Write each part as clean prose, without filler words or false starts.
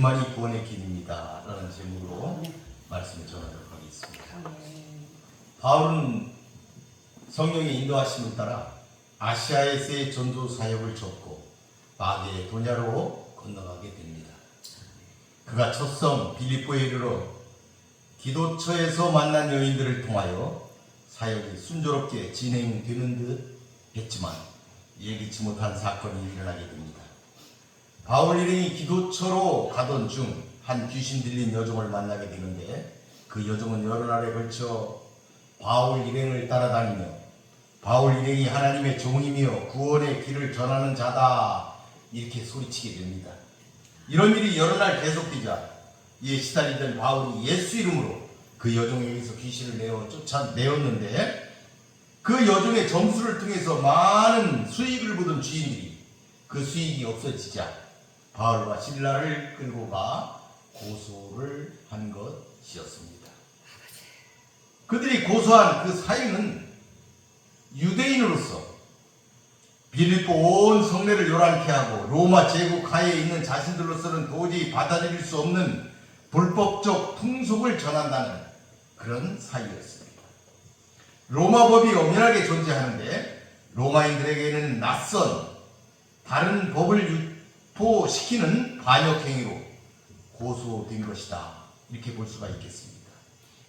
믿음만이 구원의 길입니다 라는 제목으로 말씀을 전하도록 하겠습니다. 바울은 성령의 인도하심을 따라 아시아에서의 전도 사역을 접고 마게 도냐로 건너가게 됩니다. 그가 첫성 빌립보에 이르러 기도처에서 만난 여인들을 통하여 사역이 순조롭게 진행되는 듯 했지만 예기치 못한 사건이 일어나게 됩니다. 바울 일행이 기도처로 가던 중 한 귀신 들린 여종을 만나게 되는데, 그 여종은 여러 날에 걸쳐 바울 일행을 따라다니며 바울 일행이 하나님의 종이며 구원의 길을 전하는 자다 이렇게 소리치게 됩니다. 이런 일이 여러 날 계속되자 이에 시달리던 바울이 예수 이름으로 그 여종에게서 귀신을 쫓아내었는데, 그 여종의 점수를 통해서 많은 수익을 보던 주인들이 그 수익이 없어지자 바울과 실라를 끌고 가 고소를 한 것이었습니다. 그들이 고소한 그 사유는 유대인으로서 빌립보 온 성내를 요란케 하고 로마 제국 하에 있는 자신들로서는 도저히 받아들일 수 없는 불법적 풍속을 전한다는 그런 사유였습니다. 로마 법이 엄연하게 존재하는데 로마인들에게는 낯선 다른 법을 유포시키는 반역행위로 고소된 것이다 이렇게 볼 수가 있겠습니다.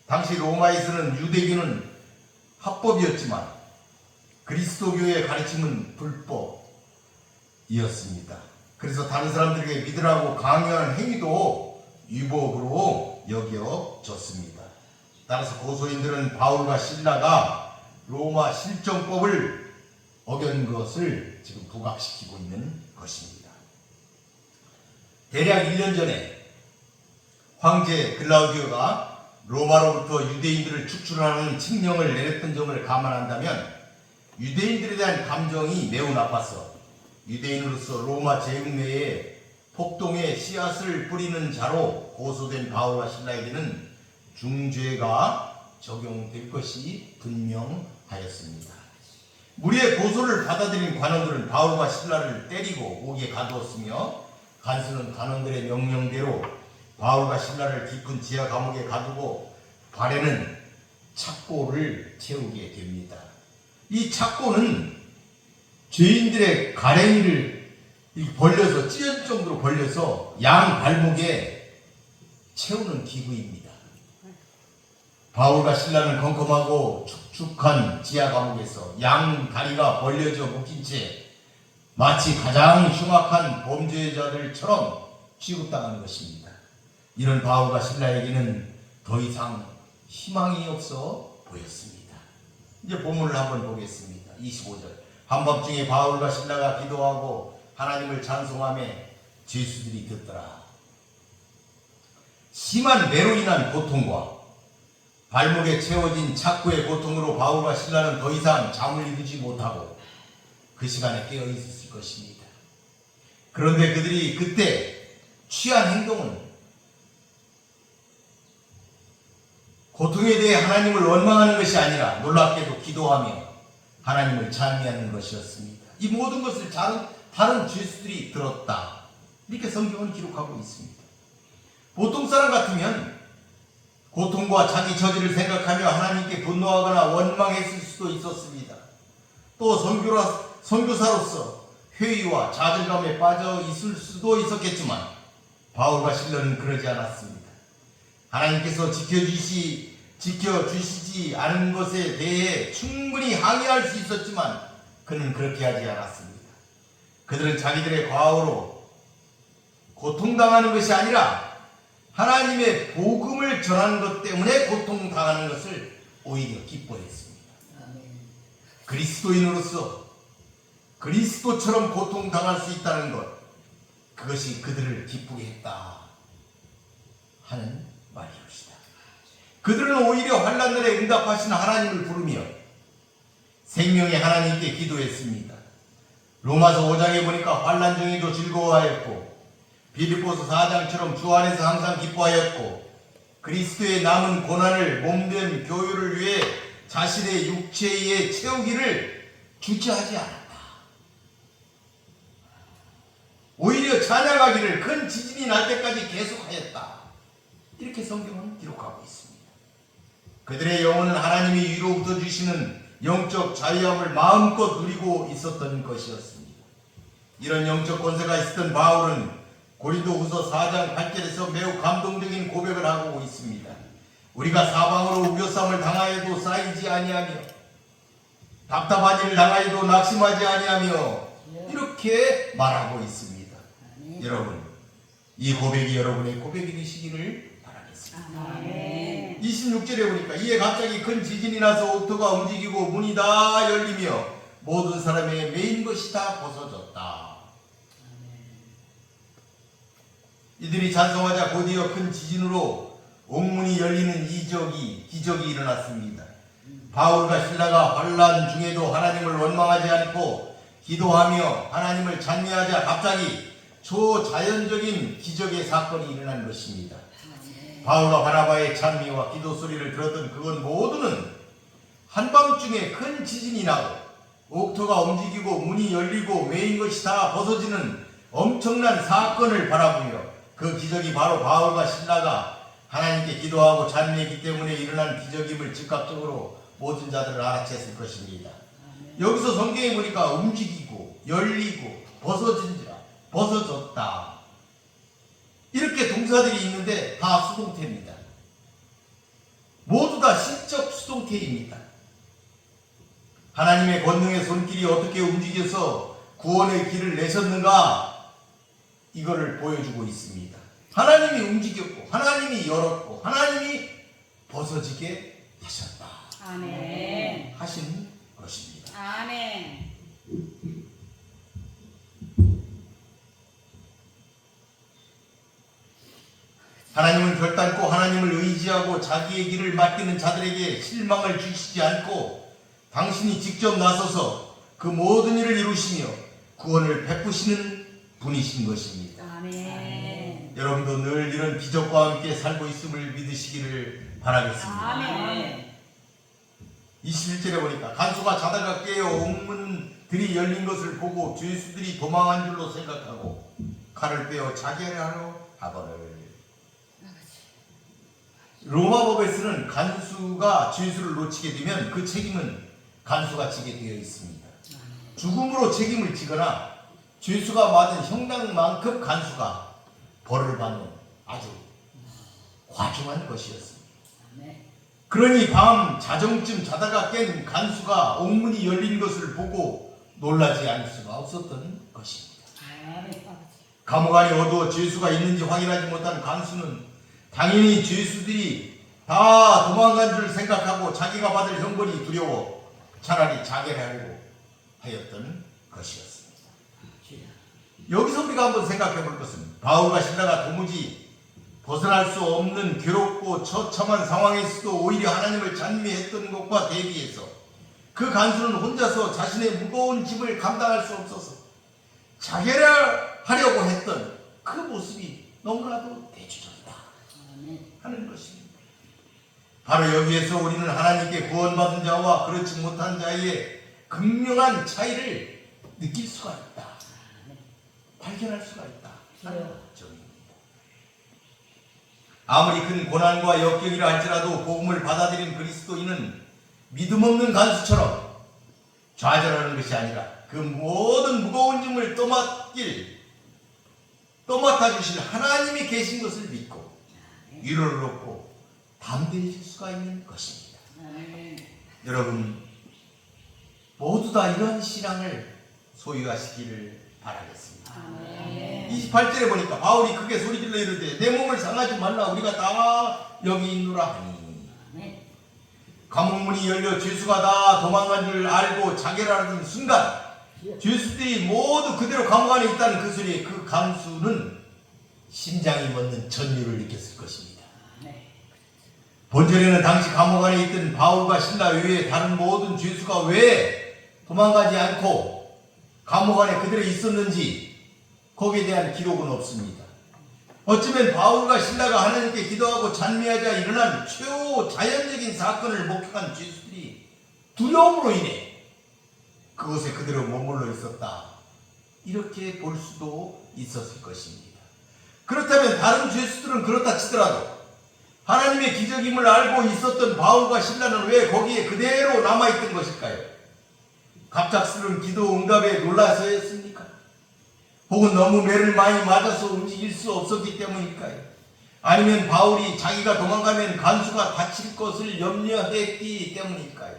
당시 로마에서는 유대교는 합법이었지만 그리스도교의 가르침은 불법이었습니다. 그래서 다른 사람들에게 믿으라고 강요하는 행위도 위법으로 여겨졌습니다. 따라서 고소인들은 바울과 실라가 로마 실정법을 어긴 것을 지금 부각시키고 있는 것입니다. 대략 1년 전에 황제 글라우디오가 로마로부터 유대인들을 축출하는 칙령을 내렸던 점을 감안한다면 유대인들에 대한 감정이 매우 나빠서 유대인으로서 로마 제국 내에 폭동의 씨앗을 뿌리는 자로 고소된 바울과 실라에게는 중죄가 적용될 것이 분명하였습니다. 무리의 고소를 받아들인 관원들은 바울과 실라를 때리고 옥에 가두었으며 간수는 관원들의 명령대로 바울과 실라를 깊은 지하 감옥에 가두고 발에는 착고를 채우게 됩니다. 이 착고는 죄인들의 가랭이를 벌려서 찢을 정도로 벌려서 양 발목에 채우는 기구입니다. 바울과 실라는 컴컴하고 축축한 지하 감옥에서 양 다리가 벌려져 묶인 채 마치 가장 흉악한 범죄자들처럼 취급당하는 것입니다. 이런 바울과 실라에게는 더 이상 희망이 없어 보였습니다. 이제 본문을 한번 보겠습니다. 25절. 한밤중에 바울과 실라가 기도하고 하나님을 찬송하며 죄수들이 듣더라. 심한 매로 인한 고통과 발목에 채워진 착고의 고통으로 바울과 실라는 더 이상 잠을 이루지 못하고 그 시간에 깨어 있었을 것입니다. 그런데 그들이 그때 취한 행동은 고통에 대해 하나님을 원망하는 것이 아니라 놀랍게도 기도하며 하나님을 찬미하는 것이었습니다. 이 모든 것을 다른 죄수들이 들었다 이렇게 성경은 기록하고 있습니다. 보통 사람 같으면 고통과 자기 처지를 생각하며 하나님께 분노하거나 원망했을 수도 있었습니다. 또 선교사로서 회의와 좌절감에 빠져 있을 수도 있었겠지만 바울과 실라는 그러지 않았습니다. 하나님께서 지켜주시지 않은 것에 대해 충분히 항의할 수 있었지만 그는 그렇게 하지 않았습니다. 그들은 자기들의 과오로 고통당하는 것이 아니라 하나님의 복음을 전하는 것 때문에 고통당하는 것을 오히려 기뻐했습니다. 그리스도인으로서 그리스도처럼 고통당할 수 있다는 것, 그것이 그들을 기쁘게 했다 하는 말이옵시다. 그들은 오히려 환난날에 응답하신 하나님을 부르며 생명의 하나님께 기도했습니다. 로마서 5장에 보니까 환난 중에도 즐거워하였고 빌립보서 4장처럼 주 안에서 항상 기뻐하였고 그리스도의 남은 고난을 몸된 교유를 위해 자신의 육체에 채우기를 주저하지 않았다. 오히려 열려 찬양하기를 큰 지진이 날 때까지 계속하였다. 이렇게 성경은 기록하고 있습니다. 그들의 영혼은 하나님이 위로부터 주시는 영적 자유함을 마음껏 누리고 있었던 것이었습니다. 이런 영적 권세가 있었던 바울은 고린도후서 4장 8절에서 매우 감동적인 고백을 하고 있습니다. 우리가 사방으로 우겨쌈을 당하여도 쌓이지 아니하며 답답한 일을 당하여도 낙심하지 아니하며 이렇게 말하고 있습니다. 여러분, 이 고백이 여러분의 고백이 되시기를 바라겠습니다. 26절에 보니까 이에 갑자기 큰 지진이 나서 옥토가 움직이고 문이 다 열리며 모든 사람의 메인 것이 다 벗어졌다. 이들이 찬송하자 곧이어 큰 지진으로 옥문이 열리는 기적이 일어났습니다. 바울과 실라가 환난 중에도 하나님을 원망하지 않고 기도하며 하나님을 찬미하자 갑자기 초자연적인 기적의 사건이 일어난 것입니다. 바울과 바나바의 찬미와 기도 소리를 들었던 그건 모두는 한밤중에 큰 지진이 나고 옥토가 움직이고 문이 열리고 메인 것이 다 벗어지는 엄청난 사건을 바라보며 그 기적이 바로 바울과 실라가 하나님께 기도하고 찬미했기 때문에 일어난 기적임을 즉각적으로 모든 자들을 알아챘을 것입니다. 여기서 성경에 보니까 움직이고 열리고 벗어진지라 벗어졌다. 이렇게 동사들이 있는데 다 수동태입니다. 모두 다 시적 수동태입니다. 하나님의 권능의 손길이 어떻게 움직여서 구원의 길을 내셨는가 이거를 보여주고 있습니다. 하나님이 움직였고 하나님이 열었고 하나님이 벗어지게 하셨다. 아멘. 하신 것입니다. 아멘. 하나님은 결단코 하나님을 의지하고 자기의 길을 맡기는 자들에게 실망을 주시지 않고 당신이 직접 나서서 그 모든 일을 이루시며 구원을 베푸시는 분이신 것입니다. 아멘. 여러분도 늘 이런 기적과 함께 살고 있음을 믿으시기를 바라겠습니다. 아멘. 21절에 보니까 간수가 자다가 깨어 옥문들이 열린 것을 보고 죄수들이 도망한 줄로 생각하고 칼을 빼어 자결하려 하거늘. 로마법에서는 간수가 죄수를 놓치게 되면 그 책임은 간수가 지게 되어 있습니다. 죽음으로 책임을 지거나 죄수가 받은 형량만큼 간수가 벌을 받는 아주 과중한 것이었습니다. 그러니 밤 자정쯤 자다가 깬 간수가 옥문이 열린 것을 보고 놀라지 않을 수가 없었던 것입니다. 감옥 안이 어두워 죄수가 있는지 확인하지 못한 간수는 당연히 죄수들이 다 도망간 줄 생각하고 자기가 받을 형벌이 두려워 차라리 자결하려고 하였던 것이었습니다. 여기서 우리가 한번 생각해 볼 것은 바울과 실라가 도무지 벗어날 수 없는 괴롭고 처참한 상황에서도 오히려 하나님을 찬미했던 것과 대비해서 그 간수는 혼자서 자신의 무거운 짐을 감당할 수 없어서 자결하려고 했던 그 모습이 너무나도 대조적이다 하는 것입니다. 바로 여기에서 우리는 하나님께 구원받은 자와 그렇지 못한 자의 극명한 차이를 느낄 수가 있다. 발견할 수가 있다 하는 점입니다. 아무리 큰 고난과 역경이라 할지라도 복음을 받아들인 그리스도인은 믿음 없는 간수처럼 좌절하는 것이 아니라 그 모든 무거운 짐을 떠맡아 주실 하나님이 계신 것을 믿고 위로를 얻고 담대해질 수가 있는 것입니다. 여러분 모두 다 이런 신앙을 소유하시기를 바라겠습니다. 28절에 보니까 바울이 크게 소리질러 이르되 내 몸을 상하지 말라 우리가 다 여기 있노라 하니 감옥문이 열려 죄수가 다 도망간 줄 알고 자결하는 순간 죄수들이 모두 그대로 감옥 안에 있다는 그 소리에 그 간수는 심장이 멎는 전율을 느꼈을 것입니다. 본절에는 당시 감옥 안에 있던 바울과 실라 외에 다른 모든 죄수가 왜 도망가지 않고 감옥 안에 그대로 있었는지 거기에 대한 기록은 없습니다. 어쩌면 바울과 실라가 하나님께 기도하고 찬미하자 일어난 초자연적인 사건을 목격한 죄수들이 두려움으로 인해 그곳에 그대로 머물러 있었다. 이렇게 볼 수도 있었을 것입니다. 그렇다면 다른 죄수들은 그렇다 치더라도 하나님의 기적임을 알고 있었던 바울과 실라는 왜 거기에 그대로 남아있던 것일까요? 갑작스러운 기도 응답에 놀라서였습니까? 혹은 너무 매를 많이 맞아서 움직일 수 없었기 때문일까요? 아니면 바울이 자기가 도망가면 간수가 다칠 것을 염려했기 때문일까요?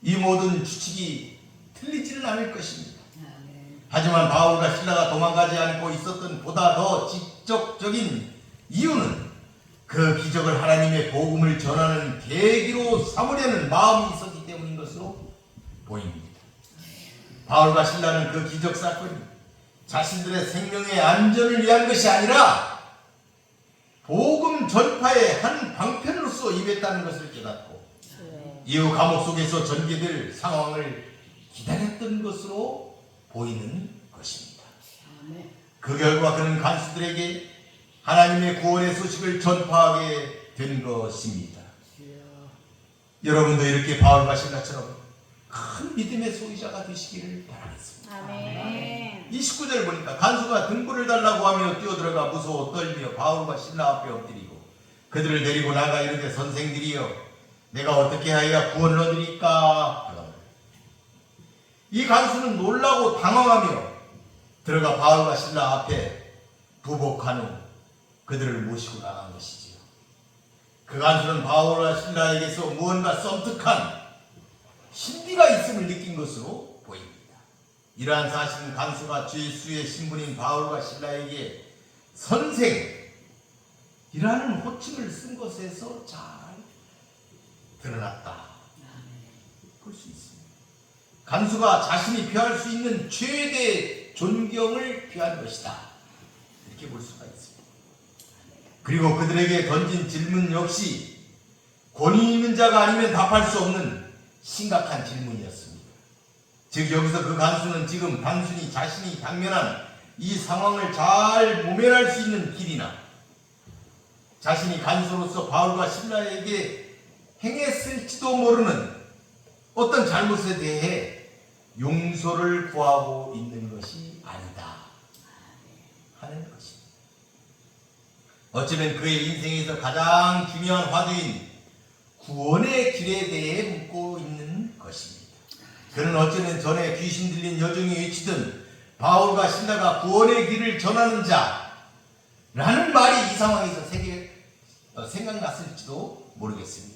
이 모든 추측이 틀리지는 않을 것입니다. 하지만 바울과 실라가 도망가지 않고 있었던 보다 더 직접적인 이유는 그 기적을 하나님의 복음을 전하는 계기로 삼으려는 마음이 있었기 때문인 것으로 보입니다. 바울과 실라는 그 기적 사건이 자신들의 생명의 안전을 위한 것이 아니라 복음 전파의 한 방편으로서 임했다는 것을 깨닫고 이후 감옥 속에서 전개될 상황을 기다렸던 것으로 보이는 것입니다. 그 결과 그는 간수들에게 하나님의 구원의 소식을 전파하게 된 것입니다. 여러분도 이렇게 바울과 실라처럼 큰 믿음의 소유자가 되시기를 바라겠습니다. 아멘. 29절 보니까 간수가 등불을 달라고 하며 뛰어들어가 무서워 떨며 바울과 실라 앞에 엎드리고 그들을 데리고 나가 이르되 선생들이여 내가 어떻게 하여야 구원을 얻으리까 하더라. 이 간수는 놀라고 당황하며 들어가 바울과 실라 앞에 부복한 후 그들을 모시고 나간 것이지요. 그 간수는 바울과 실라에게서 무언가 섬뜩한 신비가 있음을 느낀 것으로 보입니다. 이러한 사실은 간수가 죄수의 신분인 바울과 실라에게 선생이라는 호칭을 쓴 것에서 잘 드러났다 볼 수 있습니다. 간수가 자신이 표할 수 있는 최대 존경을 표한 것이다 이렇게 볼 수가 있습니다. 그리고 그들에게 던진 질문 역시 권위 있는 자가 아니면 답할 수 없는 심각한 질문이었습니다. 즉 여기서 그 간수는 지금 단순히 자신이 당면한 이 상황을 잘 모면할 수 있는 길이나 자신이 간수로서 바울과 실라에게 행했을지도 모르는 어떤 잘못에 대해 용서를 구하고 있는 것이 아니다 하는 것입니다. 어쩌면 그의 인생에서 가장 중요한 화두인 구원의 길에 대해 묻고 있는 것입니다. 그는 어쩌면 전에 귀신 들린 여종이 외치던 바울과 실라가 구원의 길을 전하는 자라는 말이 이 상황에서 생각났을지도 모르겠습니다.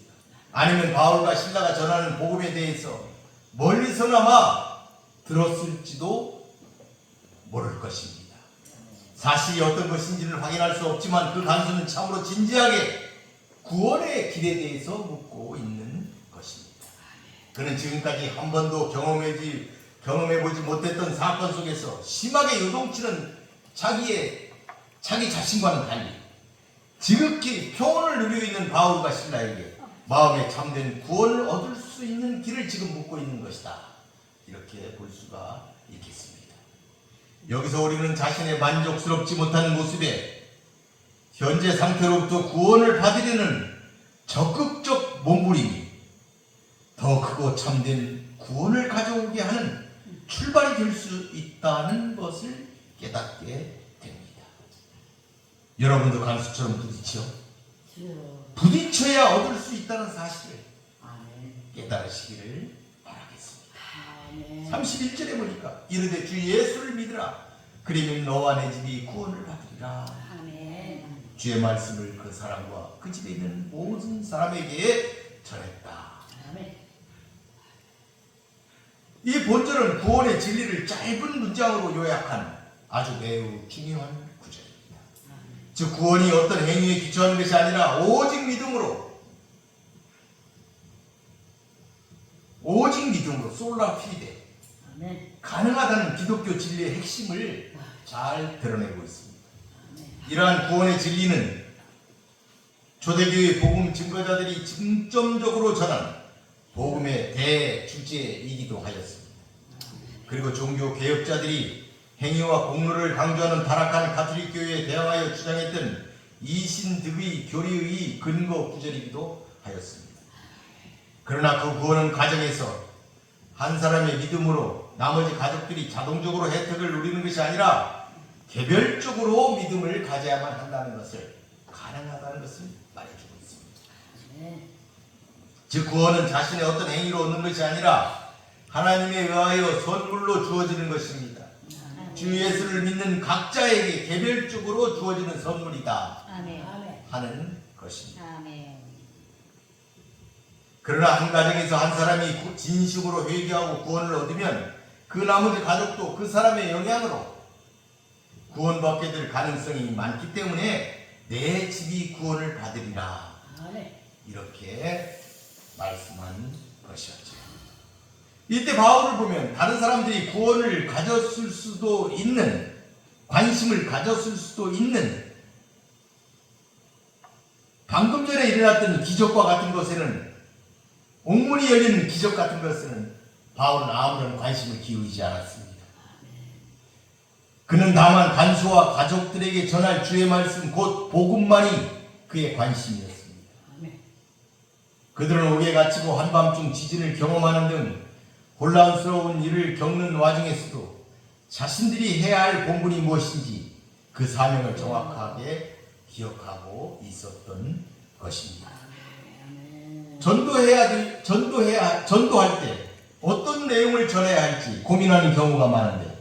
아니면 바울과 실라가 전하는 복음에 대해서 멀리서나마 들었을지도 모를 것입니다. 사실이 어떤 것인지는 확인할 수 없지만 그 간수는 참으로 진지하게 구원의 길에 대해서 묻고 있는 것입니다. 그는 지금까지 한 번도 경험해보지 못했던 사건 속에서 심하게 요동치는 자기 자신과는 달리 지극히 평온을 누리고 있는 바울과 실라에게 마음에 참된 구원을 얻을 수 있는 길을 지금 묻고 있는 것이다. 이렇게 볼 수가 있겠습니다. 여기서 우리는 자신의 만족스럽지 못한 모습에 현재 상태로부터 구원을 받으려는 적극적 몸부림이 더 크고 참된 구원을 가져오게 하는 출발이 될 수 있다는 것을 깨닫게 됩니다. 여러분도 간수처럼 부딪혀야 얻을 수 있다는 사실을 깨달으시기를 바라겠습니다. 31절에 보니까 이르되 주 예수를 믿으라 그리면 너와 내 집이 구원을 받으리라. 주의 말씀을 그 사람과 그 집에 있는 모든 사람에게 전했다. 이 본절은 구원의 진리를 짧은 문장으로 요약한 아주 매우 중요한 구절입니다. 즉 구원이 어떤 행위에 기초하는 것이 아니라 오직 믿음으로 솔라 피데 가능하다는 기독교 진리의 핵심을 잘 드러내고 있습니다. 이러한 구원의 진리는 초대교회 복음 증거자들이 중점적으로 전한 복음의 대주제이기도 하였습니다. 그리고 종교 개혁자들이 행위와 공로를 강조하는 타락한 가톨릭 교회에 대항하여 주장했던 이신득의 교리의 근거 구절이기도 하였습니다. 그러나 그 구원은 가정에서 한 사람의 믿음으로 나머지 가족들이 자동적으로 혜택을 누리는 것이 아니라 개별적으로 믿음을 가져야만 한다는 것을, 가능하다는 것을 말해주고 있습니다. 아멘. 즉 구원은 자신의 어떤 행위로 얻는 것이 아니라 하나님에 의하여 선물로 주어지는 것입니다. 주 예수를 믿는 각자에게 개별적으로 주어지는 선물이다 아멘. 아멘. 하는 것입니다. 아멘. 그러나 한 가정에서 한 사람이 진심으로 회개하고 구원을 얻으면 그 나머지 가족도 그 사람의 영향으로 구원받게 될 가능성이 많기 때문에 내 집이 구원을 받으리라, 아멘. 이렇게 말씀한 것이었죠. 이때 바울을 보면 다른 사람들이 구원을 가졌을 수도 있는, 관심을 가졌을 수도 있는, 방금 전에 일어났던 기적과 같은 것에는, 옥문이 열리는 기적 같은 것에는 바울은 아무런 관심을 기울이지 않았습니다. 그는 다만 간수와 가족들에게 전할 주의 말씀 곧 복음만이 그의 관심이었습니다. 아멘. 그들은 옥에 갇히고 한밤중 지진을 경험하는 등 혼란스러운 일을 겪는 와중에서도 자신들이 해야 할 본분이 무엇인지 그 사명을 정확하게 기억하고 있었던 것입니다. 아멘. 전도할 때 어떤 내용을 전해야 할지 고민하는 경우가 많은데,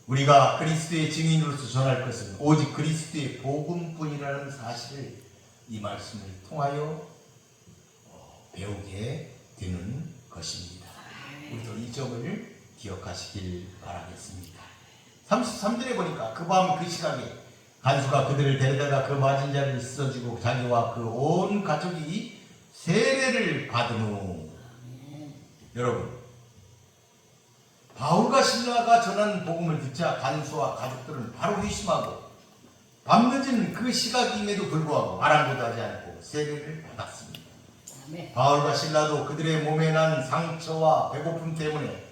우리가 그리스도의 증인으로서 전할 것은 오직 그리스도의 복음뿐이라는 사실을 이 말씀을 통하여 배우게 되는 것입니다. 우리도 이 점을 기억하시길 바라겠습니다. 33절에 보니까 그 밤 그 시각에 간수가 그들을 데려다가 그 맞은 자를 씻어주고 자기와 그 온 가족이 세례를 받은 후, 여러분, 바울과 신라가 전한 복음을 듣자 간수와 가족들은 바로 회심하고 밤늦은 그 시각임에도 불구하고 아랑곳하지 않고 세례를 받았습니다. 아멘. 바울과 신라도 그들의 몸에 난 상처와 배고픔 때문에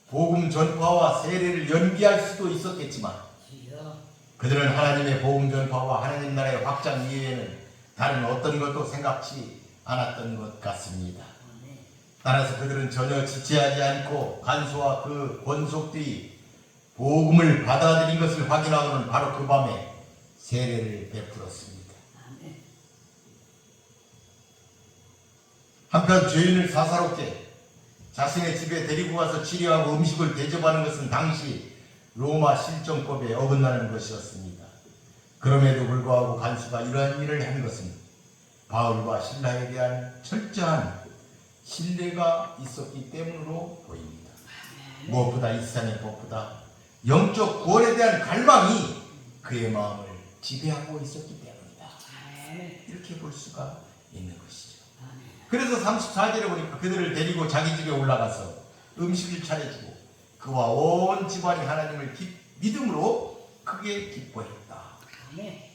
복음 전파와 세례를 연기할 수도 있었겠지만 주여. 그들은 하나님의 복음 전파와 하나님 나라의 확장 이외에는 다른 어떤 것도 생각지 않았던 것 같습니다. 아멘. 따라서 그들은 전혀 지체하지 않고 간수와 그 권속들이 복음을 받아들인 것을 확인하고는 바로 그 밤에 세례를 베풀었습니다. 아멘. 한편 죄인을 사사롭게 자신의 집에 데리고 가서 치료하고 음식을 대접하는 것은 당시 로마 실정법에 어긋나는 것이었습니다. 그럼에도 불구하고 간수가 이러한 일을 한 것은 바울과 신라에 대한 철저한 신뢰가 있었기 때문으로 보입니다. 무엇보다 이 세상의 법보다 영적 구원에 대한 갈망이 그의 마음을 지배하고 있었기 때문이다. 아멘. 이렇게 볼 수가 있는 것이죠. 아멘. 그래서 34절에 보니까 그들을 데리고 자기 집에 올라가서 음식을 차려주고 그와 온 집안이 하나님을 믿음으로 크게 기뻐했다. 아멘.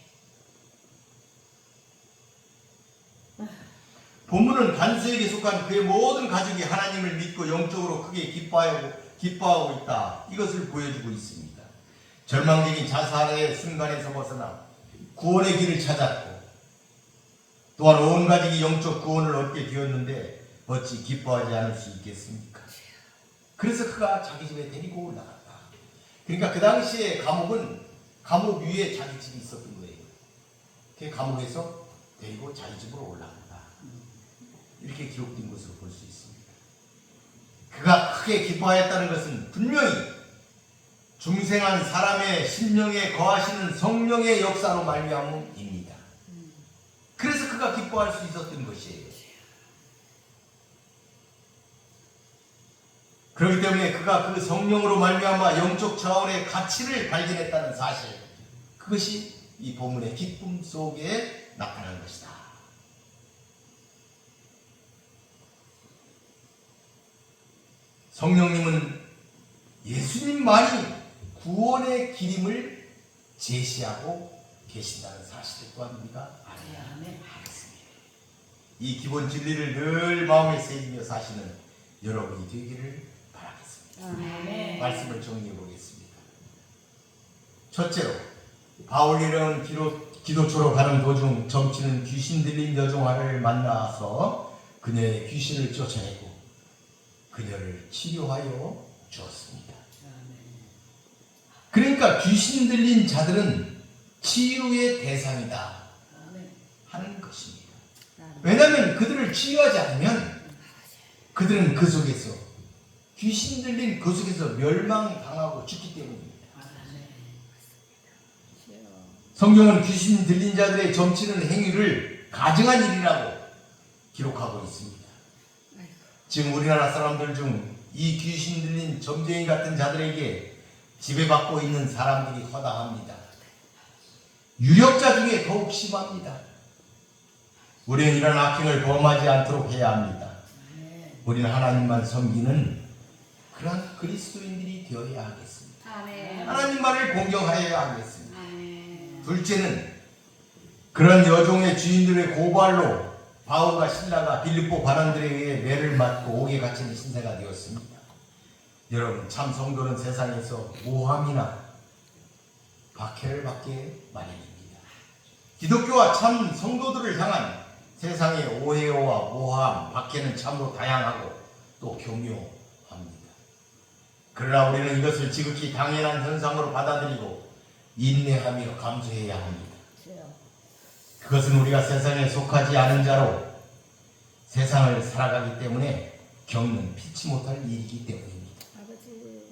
본문은 간수에게 속한 그의 모든 가족이 하나님을 믿고 영적으로 크게 기뻐하고 있다, 이것을 보여주고 있습니다. 절망적인 자살의 순간에서 벗어나 구원의 길을 찾았고 또한 온 가족이 영적 구원을 얻게 되었는데 어찌 기뻐하지 않을 수 있겠습니까? 그래서 그가 자기 집에 데리고 올라갔다. 그러니까 그 당시에 감옥은 감옥 위에 자기 집이 있었던 거예요. 그 감옥에서 데리고 자기 집으로 올라갔다, 이렇게 기록된 것으로 볼 수 있습니다. 그가 크게 기뻐하였다는 것은 분명히 중생한 사람의 심령에 거하시는 성령의 역사로 말미암음입니다. 그래서 그가 기뻐할 수 있었던 것이에요. 그렇기 때문에 그가 그 성령으로 말미암아 영적 차원의 가치를 발견했다는 사실, 그것이 이 본문의 기쁨 속에 나타난 것이다. 성령님은 예수님만이 구원의 길임을 제시하고 계신다는 사실을 또한 우리가 알아야 하겠습니다. 이 기본 진리를 늘 마음에 새기며 사시는 여러분이 되기를 바라겠습니다. 아멘. 말씀을 정리해 보겠습니다. 첫째로, 바울이라는 기도초로 가는 도중 점치는 귀신 들린 여종아를 만나서 그녀의 귀신을 쫓아내고 그녀를 치료하여 주었습니다. 아멘. 그러니까 귀신 들린 자들은 치유의 대상이다 아멘. 하는 것입니다. 아멘. 왜냐하면 그들을 치유하지 않으면 그들은 그 속에서 귀신 들린 그 속에서 멸망당하고 죽기 때문입니다. 아멘. 성경은 귀신 들린 자들의 점치는 행위를 가증한 일이라고 기록하고 있습니다. 지금 우리나라 사람들 중 이 귀신 들린 점쟁이 같은 자들에게 지배받고 있는 사람들이 허다합니다. 유력자 중에 더욱 심합니다. 우리는 이런 악행을 범하지 않도록 해야 합니다. 우리는 하나님만 섬기는 그런 그리스도인들이 되어야 하겠습니다. 아멘. 하나님만을 공경하여야 하겠습니다. 아멘. 둘째는 그런 여종의 주인들의 고발로 바울과 신라가 빌립보 관원들에 의해 매를 맞고 옥에 갇히는 신세가 되었습니다. 여러분, 참 성도는 세상에서 모함이나 박해를 받게 마련입니다. 기독교와 참 성도들을 향한 세상의 오해와 모함, 박해는 참으로 다양하고 또 교묘합니다. 그러나 우리는 이것을 지극히 당연한 현상으로 받아들이고 인내하며 감수해야 합니다. 그것은 우리가 세상에 속하지 않은 자로 세상을 살아가기 때문에 겪는 피치 못할 일이기 때문입니다. 아버지.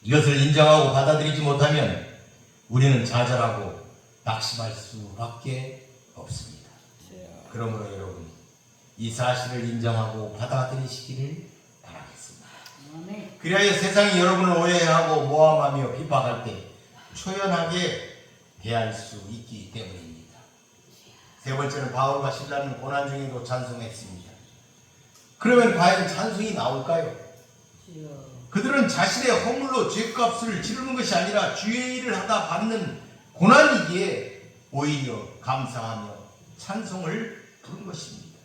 이것을 인정하고 받아들이지 못하면 우리는 좌절하고 낙심할 수밖에 없습니다. 그러므로 여러분, 이 사실을 인정하고 받아들이시기를 바라겠습니다. 아멘. 그리하여 세상이 여러분을 오해하고 모함하며 비박할 때 초연하게 대할 수 있기 때문입니다. 세 번째는 바울과 신라는 고난 중에도 찬송했습니다. 그러면 과연 찬송이 나올까요? 주여. 그들은 자신의 허물로 죄값을 치르는 것이 아니라 주의 일을 하다 받는 고난이기에 오히려 감사하며 찬송을 부른 것입니다.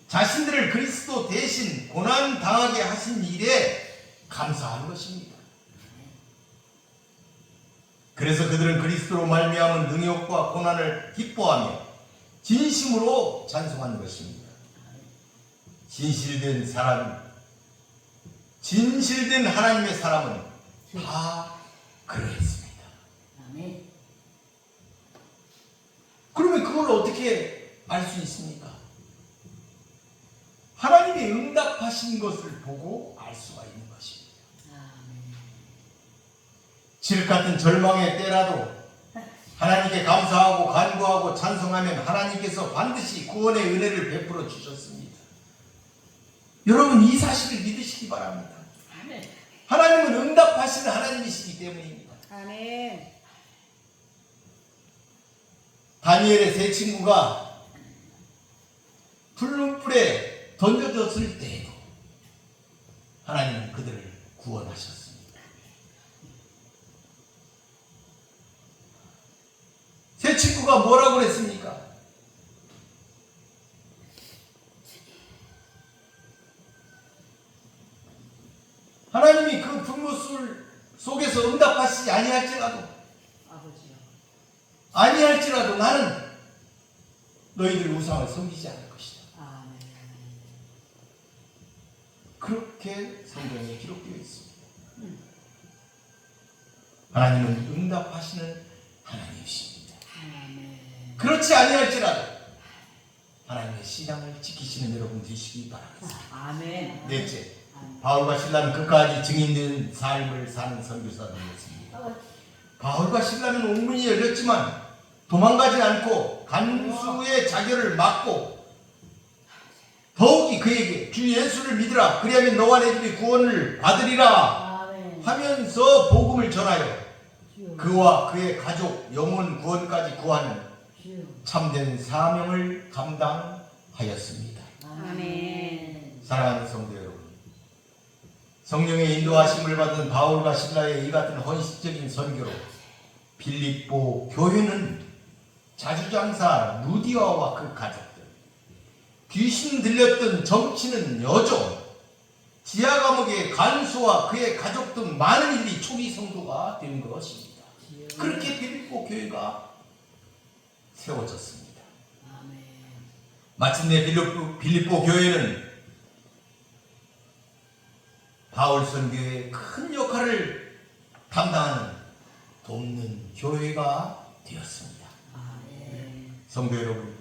자신들을 그리스도 대신 고난 당하게 하신 일에 감사하는 것입니다. 그래서 그들은 그리스도로 말미암은 능욕과 고난을 기뻐하며 진심으로 찬송하는 것입니다. 진실된 하나님의 사람은 다 그러했습니다. 아멘. 그러면 그걸 어떻게 알 수 있습니까? 하나님이 응답하신 것을 보고 알 수가 있는 것입니다. 아멘. 질 같은 절망의 때라도 하나님께 감사하고 간구하고 찬송하면 하나님께서 반드시 구원의 은혜를 베풀어 주셨습니다. 여러분, 이 사실을 믿으시기 바랍니다. 아멘. 하나님은 응답하시는 하나님이시기 때문입니다. 아멘. 다니엘의 세 친구가 불문불에 던져졌을 때에도 하나님은 그들을 구원하셨습니다. 세 친구가 뭐라고 그랬습니까? 하나님이 그 분무술 속에서 응답하시지 아니할지라도 아버지요. 나는 너희들 우상을 섬기지 않을 것이다. 아멘. 그렇게 성경에 기록되어 있습니다. 하나님은 응답하시는 하나님이십니다. 아멘. 그렇지 아니할지라도 하나님의 신앙을 지키시는 여러분 되시기 바랍니다. 아멘. 넷째, 아멘. 바울과 신라는 끝까지 증인된 삶을 사는 선교사들이었습니다. 바울과 신라는 옥문이 열렸지만 도망가지 않고 간수의 자결을 막고 더욱이 그에게 주 예수를 믿으라, 그리하면 너와 내 집이 구원을 받으리라 아멘. 하면서 복음을 전하여 주여. 그와 그의 가족 영혼 구원까지 구하는 주여. 참된 사명을 감당하였습니다. 아멘. 사랑하는 성도 여러분, 성령의 인도하심을 받은 바울과 신라의 이 같은 헌신적인 선교로 빌립보 교회는 자주장사 루디아와 그 가족들, 귀신 들렸던 점치는 여종, 지하 감옥의 간수와 그의 가족 등 많은 이들이 초기 성도가 된 것입니다. 그렇게 빌립보 교회가 세워졌습니다. 아멘. 마침내 빌립보 교회는 바울 선교의 큰 역할을 담당하는 돕는 교회가 되었습니다. 성도 여러분,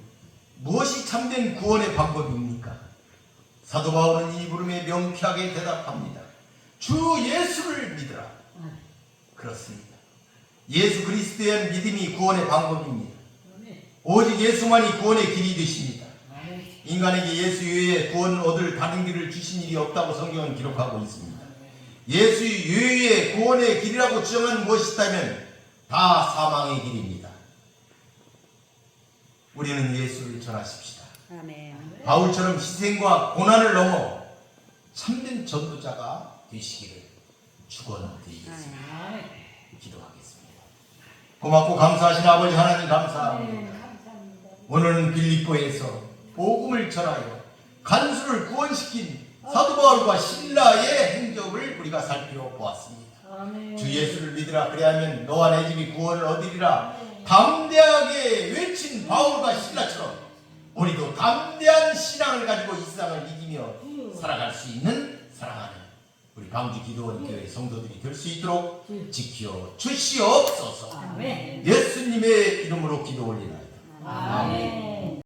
무엇이 참된 구원의 방법입니까? 사도 바울은 이 부름에 명쾌하게 대답합니다. 주 예수를 믿으라. 그렇습니다. 예수 그리스도에 대한 믿음이 구원의 방법입니다. 오직 예수만이 구원의 길이 되십니다. 인간에게 예수 외에 구원 얻을 다른 길을 주신 일이 없다고 성경은 기록하고 있습니다. 예수 외에 구원의 길이라고 주장한 무엇이 있다면 다 사망의 길입니다. 우리는 예수를 전하십시다. 아멘. 바울처럼 희생과 고난을 넘어 참된 전도자가 되시기를 축원드리겠습니다. 기도하겠습니다. 고맙고 감사하신 아버지 하나님 감사합니다. 오늘은 빌립보에서 복음을 전하여 간수를 구원시킨 사도 바울과 신라의 행적을 우리가 살펴보았습니다. 주 예수를 믿으라 그리하면 너와 내 집이 구원을 얻으리라 담대하게 외친 바울과 신라처럼 우리도 담대한 신앙을 가지고 이 세상을 이기며 살아갈 수 있는 사랑하는 우리 광주 기도원 교회 성도들이 될 수 있도록 지켜 주시옵소서. 예수님의 이름으로 기도 올리나이다. 아멘.